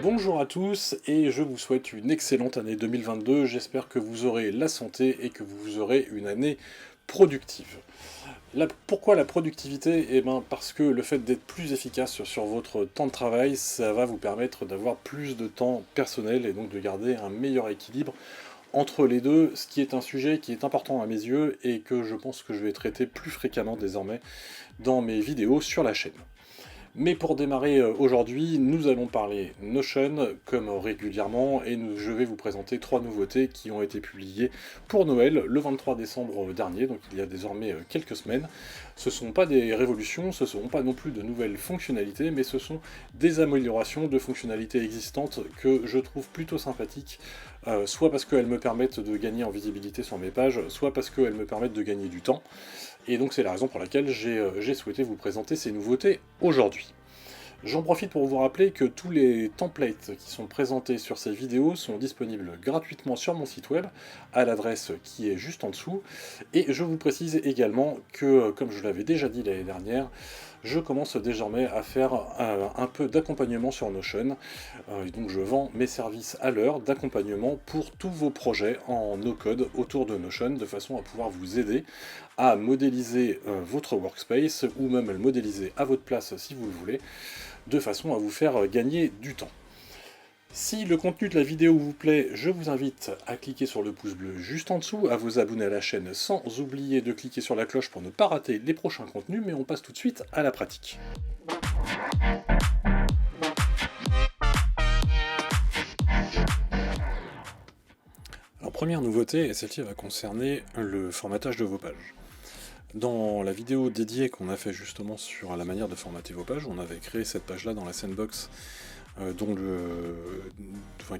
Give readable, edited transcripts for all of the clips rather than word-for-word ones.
Bonjour à tous et je vous souhaite une excellente année 2022. J'espère que vous aurez la santé et que vous aurez une année productive. Pourquoi la productivité? Eh bien parce que le fait d'être plus efficace sur votre temps de travail, ça va vous permettre d'avoir plus de temps personnel et donc de garder un meilleur équilibre entre les deux, ce qui est un sujet qui est important à mes yeux et que je pense que je vais traiter plus fréquemment désormais dans mes vidéos sur la chaîne. Mais pour démarrer aujourd'hui, nous allons parler Notion, comme régulièrement, et je vais vous présenter 3 nouveautés qui ont été publiées pour Noël le 23 décembre dernier, donc il y a désormais quelques semaines. Ce ne sont pas des révolutions, ce ne sont pas non plus de nouvelles fonctionnalités, mais ce sont des améliorations de fonctionnalités existantes que je trouve plutôt sympathiques, soit parce qu'elles me permettent de gagner en visibilité sur mes pages, soit parce qu'elles me permettent de gagner du temps. Et donc c'est la raison pour laquelle j'ai souhaité vous présenter ces nouveautés aujourd'hui. J'en profite pour vous rappeler que tous les templates qui sont présentés sur ces vidéos sont disponibles gratuitement sur mon site web, à l'adresse qui est juste en dessous. Et je vous précise également que, comme je l'avais déjà dit l'année dernière, je commence désormais à faire un peu d'accompagnement sur Notion. Donc je vends mes services à l'heure d'accompagnement pour tous vos projets en no-code autour de Notion, de façon à pouvoir vous aider à modéliser votre workspace, ou même à le modéliser à votre place si vous le voulez, de façon à vous faire gagner du temps. Si le contenu de la vidéo vous plaît, je vous invite à cliquer sur le pouce bleu juste en dessous, à vous abonner à la chaîne sans oublier de cliquer sur la cloche pour ne pas rater les prochains contenus, mais on passe tout de suite à la pratique. Alors première nouveauté, et celle-ci va concerner le formatage de vos pages. Dans la vidéo dédiée qu'on a fait justement sur la manière de formater vos pages, on avait créé cette page-là dans la sandbox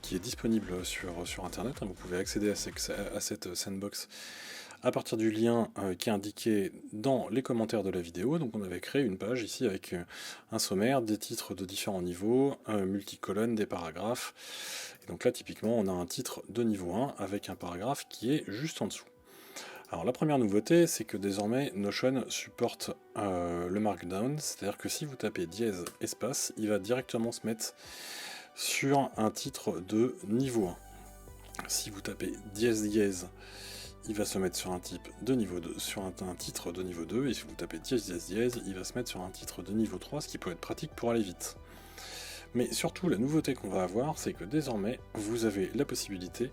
qui est disponible sur internet. Vous pouvez accéder à cette sandbox à partir du lien qui est indiqué dans les commentaires de la vidéo. Donc on avait créé une page ici avec un sommaire, des titres de différents niveaux, multicolonnes, des paragraphes. Et donc là typiquement on a un titre de niveau 1 avec un paragraphe qui est juste en dessous. Alors la première nouveauté, c'est que désormais Notion supporte le Markdown, c'est-à-dire que si vous tapez dièse espace, il va directement se mettre sur un titre de niveau 1. Si vous tapez dièse dièse, il va se mettre sur un type de niveau 2, sur un titre de niveau 2, et si vous tapez dièse dièse dièse, il va se mettre sur un titre de niveau 3, ce qui peut être pratique pour aller vite. Mais surtout, la nouveauté qu'on va avoir, c'est que désormais, vous avez la possibilité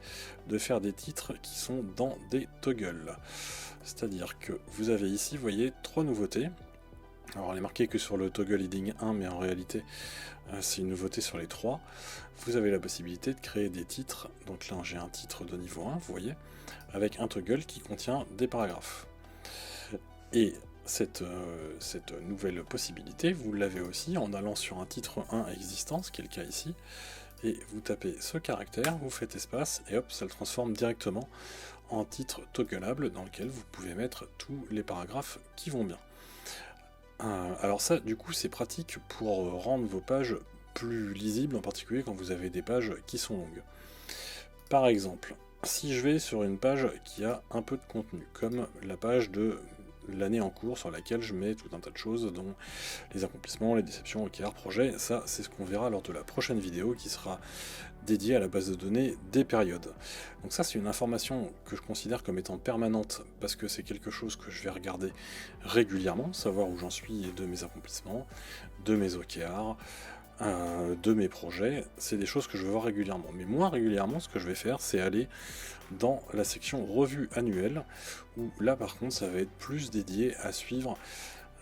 de faire des titres qui sont dans des toggles. C'est-à-dire que vous avez ici, vous voyez, 3 nouveautés. Alors, elle est marquée que sur le toggle heading 1, mais en réalité, c'est une nouveauté sur les 3. Vous avez la possibilité de créer des titres. Donc là, j'ai un titre de niveau 1, vous voyez, avec un toggle qui contient des paragraphes. Et cette nouvelle possibilité, vous l'avez aussi en allant sur un titre 1 existant, ce qui est le cas ici, et vous tapez ce caractère, vous faites espace, et hop, ça le transforme directement en titre toggleable dans lequel vous pouvez mettre tous les paragraphes qui vont bien. Alors ça, du coup, c'est pratique pour rendre vos pages plus lisibles, en particulier quand vous avez des pages qui sont longues. Par exemple, si je vais sur une page qui a un peu de contenu, comme la page de l'année en cours sur laquelle je mets tout un tas de choses, dont les accomplissements, les déceptions, OKR, projets, ça c'est ce qu'on verra lors de la prochaine vidéo qui sera dédiée à la base de données des périodes. Donc ça c'est une information que je considère comme étant permanente parce que c'est quelque chose que je vais regarder régulièrement, savoir où j'en suis de mes accomplissements, de mes OKR, de mes projets, c'est des choses que je veux voir régulièrement. Mais moins régulièrement, ce que je vais faire, c'est aller dans la section revue annuelle, où là par contre ça va être plus dédié à suivre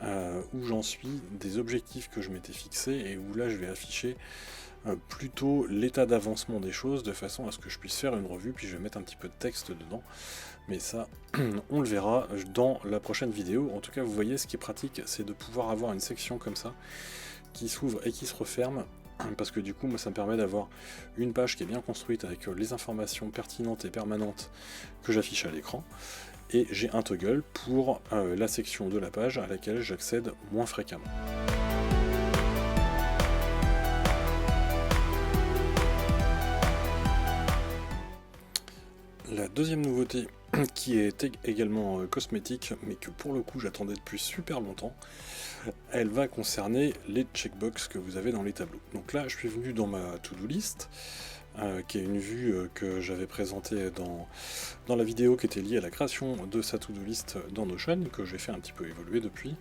où j'en suis, des objectifs que je m'étais fixés, et où là je vais afficher plutôt l'état d'avancement des choses, de façon à ce que je puisse faire une revue, puis je vais mettre un petit peu de texte dedans. Mais ça, on le verra dans la prochaine vidéo. En tout cas, vous voyez, ce qui est pratique, c'est de pouvoir avoir une section comme ça, qui s'ouvre et qui se referme, parce que du coup, moi, ça me permet d'avoir une page qui est bien construite avec les informations pertinentes et permanentes que j'affiche à l'écran, et j'ai un toggle pour la section de la page à laquelle j'accède moins fréquemment. La deuxième nouveauté, qui est également cosmétique, mais que pour le coup j'attendais depuis super longtemps, elle va concerner les checkbox que vous avez dans les tableaux. Donc là, je suis venu dans ma to-do list, qui est une vue que j'avais présentée dans la vidéo qui était liée à la création de sa to-do list dans Notion, que j'ai fait un petit peu évoluer depuis.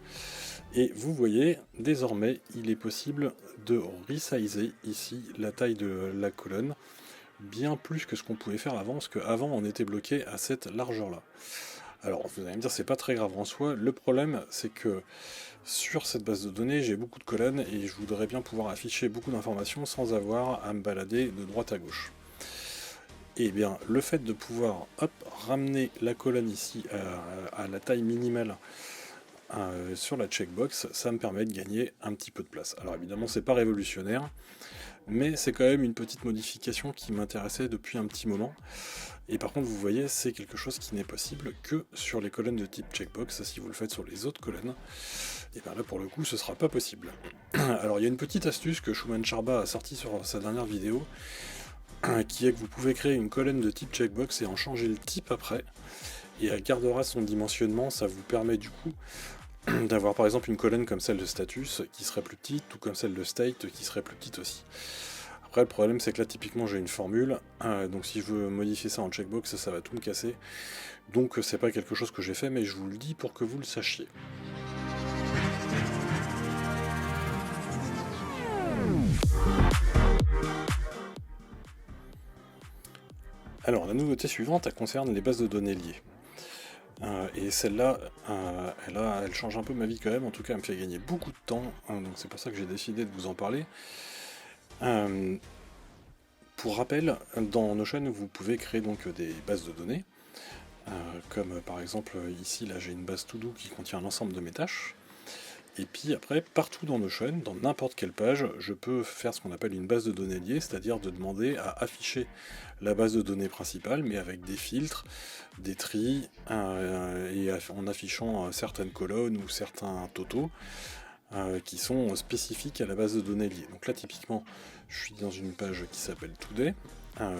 Et vous voyez, désormais, il est possible de resizer ici la taille de la colonne, bien plus que ce qu'on pouvait faire avant, parce qu'avant on était bloqué à cette largeur-là. Alors vous allez me dire, c'est pas très grave en soi, le problème c'est que sur cette base de données, j'ai beaucoup de colonnes et je voudrais bien pouvoir afficher beaucoup d'informations sans avoir à me balader de droite à gauche. Et bien, le fait de pouvoir ramener la colonne ici à la taille minimale sur la checkbox, ça me permet de gagner un petit peu de place. Alors évidemment, c'est pas révolutionnaire, mais c'est quand même une petite modification qui m'intéressait depuis un petit moment. Et par contre, vous voyez, c'est quelque chose qui n'est possible que sur les colonnes de type checkbox. Si vous le faites sur les autres colonnes, et bien là pour le coup, ce sera pas possible. Alors il y a une petite astuce que Shuman Sharba a sortie sur sa dernière vidéo, qui est que vous pouvez créer une colonne de type checkbox et en changer le type après, et elle gardera son dimensionnement. Ça vous permet du coup d'avoir par exemple une colonne comme celle de status qui serait plus petite, tout comme celle de state qui serait plus petite aussi. Après le problème c'est que là typiquement j'ai une formule, donc si je veux modifier ça en checkbox ça va tout me casser, donc c'est pas quelque chose que j'ai fait, mais je vous le dis pour que vous le sachiez. Alors la nouveauté suivante elle concerne les bases de données liées. Et celle-là, elle change un peu ma vie quand même, en tout cas elle me fait gagner beaucoup de temps, donc c'est pour ça que j'ai décidé de vous en parler. Pour rappel, dans Notion vous pouvez créer donc des bases de données, comme par exemple ici là j'ai une base to do qui contient l'ensemble de mes tâches. Et puis après, partout dans Notion, dans n'importe quelle page, je peux faire ce qu'on appelle une base de données liée, c'est-à-dire de demander à afficher la base de données principale, mais avec des filtres, des tris, et en affichant certaines colonnes ou certains totaux qui sont spécifiques à la base de données liée. Donc là, typiquement, je suis dans une page qui s'appelle Today,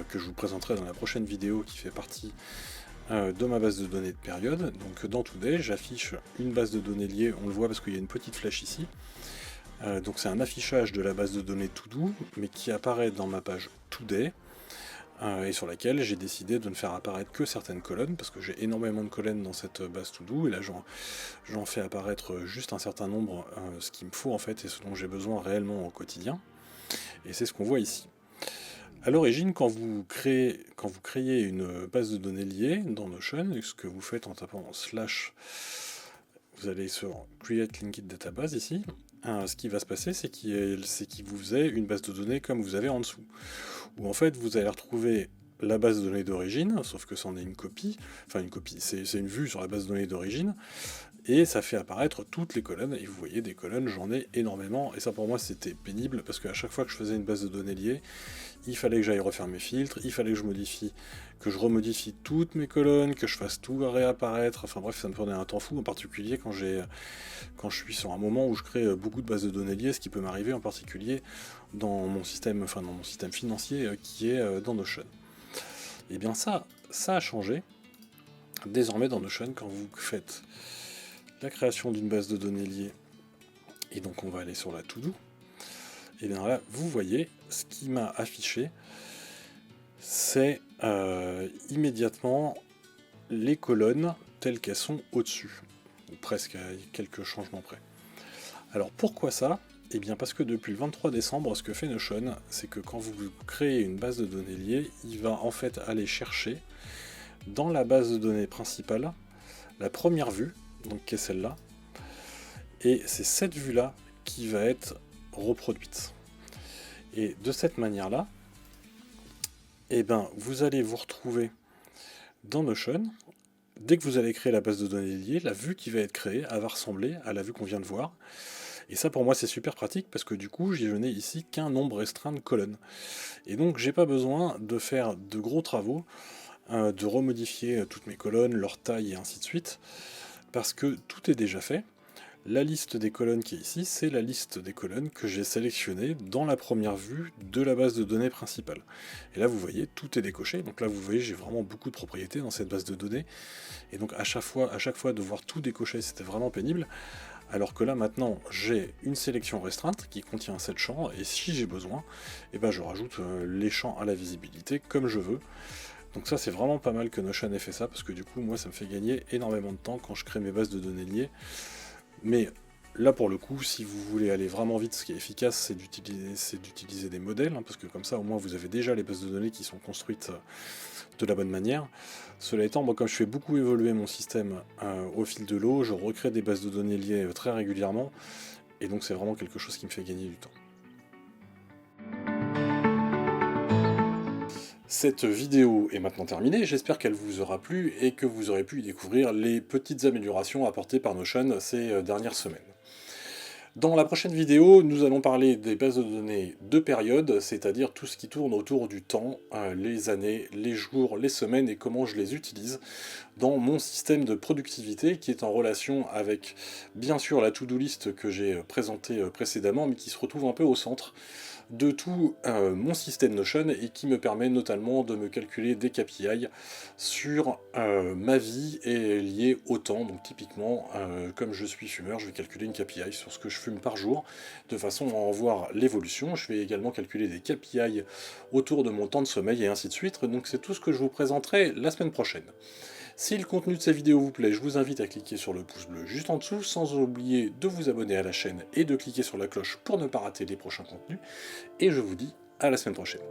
que je vous présenterai dans la prochaine vidéo qui fait partie de ma base de données de période. Donc dans Today, j'affiche une base de données liée, on le voit parce qu'il y a une petite flèche ici. Donc c'est un affichage de la base de données To-Do, mais qui apparaît dans ma page Today, et sur laquelle j'ai décidé de ne faire apparaître que certaines colonnes, parce que j'ai énormément de colonnes dans cette base To-Do, et là j'en fais apparaître juste un certain nombre, ce qu'il me faut en fait, et ce dont j'ai besoin réellement au quotidien. Et c'est ce qu'on voit ici. À l'origine, quand vous créez une base de données liée dans Notion, ce que vous faites en tapant /, vous allez sur Create Linked Database ici, ce qui va se passer, c'est qu'il vous faisait une base de données comme vous avez en dessous. Où en fait, vous allez retrouver la base de données d'origine, sauf que c'en est une copie, c'est une vue sur la base de données d'origine, et ça fait apparaître toutes les colonnes, et vous voyez des colonnes, j'en ai énormément, et ça pour moi c'était pénible, parce qu'à chaque fois que je faisais une base de données liée, il fallait que j'aille refaire mes filtres, il fallait que je remodifie toutes mes colonnes, que je fasse tout réapparaître, enfin bref, ça me prenait un temps fou, en particulier quand je suis sur un moment où je crée beaucoup de bases de données liées, ce qui peut m'arriver en particulier dans mon système financier qui est dans Notion. Et bien ça a changé. Désormais dans Notion, quand vous faites la création d'une base de données liée, et donc on va aller sur la to-do, et bien là, vous voyez, ce qui m'a affiché, c'est immédiatement les colonnes telles qu'elles sont au-dessus, ou presque à quelques changements près. Alors pourquoi ça ? Eh bien parce que depuis le 23 décembre, ce que fait Notion, c'est que quand vous créez une base de données liée, il va en fait aller chercher dans la base de données principale la première vue, donc qui est celle-là, et c'est cette vue-là qui va être reproduite. Et de cette manière-là, eh ben, vous allez vous retrouver dans Notion. Dès que vous allez créer la base de données liée, la vue qui va être créée, elle va ressembler à la vue qu'on vient de voir. Et ça pour moi c'est super pratique parce que du coup je n'ai ici qu'un nombre restreint de colonnes. Et donc j'ai pas besoin de faire de gros travaux, de remodifier toutes mes colonnes, leur taille et ainsi de suite, parce que tout est déjà fait. La liste des colonnes qui est ici, c'est la liste des colonnes que j'ai sélectionnées dans la première vue de la base de données principale. Et là, vous voyez, tout est décoché. Donc là, vous voyez, j'ai vraiment beaucoup de propriétés dans cette base de données. Et donc à chaque fois de voir tout décocher, c'était vraiment pénible. Alors que là, maintenant, j'ai une sélection restreinte qui contient 7 champs. Et si j'ai besoin, eh ben, je rajoute les champs à la visibilité comme je veux. Donc ça, c'est vraiment pas mal que Notion ait fait ça, parce que du coup, moi, ça me fait gagner énormément de temps quand je crée mes bases de données liées. Mais là, pour le coup, si vous voulez aller vraiment vite, ce qui est efficace, c'est d'utiliser des modèles, hein, parce que comme ça, au moins, vous avez déjà les bases de données qui sont construites de la bonne manière. Cela étant, moi, comme je fais beaucoup évoluer mon système au fil de l'eau, je recrée des bases de données liées très régulièrement, et donc c'est vraiment quelque chose qui me fait gagner du temps. Cette vidéo est maintenant terminée, j'espère qu'elle vous aura plu et que vous aurez pu y découvrir les petites améliorations apportées par Notion ces dernières semaines. Dans la prochaine vidéo, nous allons parler des bases de données de période, c'est-à-dire tout ce qui tourne autour du temps, les années, les jours, les semaines et comment je les utilise dans mon système de productivité qui est en relation avec bien sûr la to-do list que j'ai présentée précédemment mais qui se retrouve un peu au centre de tout mon système Notion et qui me permet notamment de me calculer des KPI sur ma vie et lié au temps. Donc typiquement, comme je suis fumeur, je vais calculer une KPI sur ce que je fume par jour, de façon à en voir l'évolution. Je vais également calculer des KPI autour de mon temps de sommeil et ainsi de suite. Donc c'est tout ce que je vous présenterai la semaine prochaine. Si le contenu de cette vidéo vous plaît, je vous invite à cliquer sur le pouce bleu juste en dessous, sans oublier de vous abonner à la chaîne et de cliquer sur la cloche pour ne pas rater les prochains contenus. Et je vous dis à la semaine prochaine.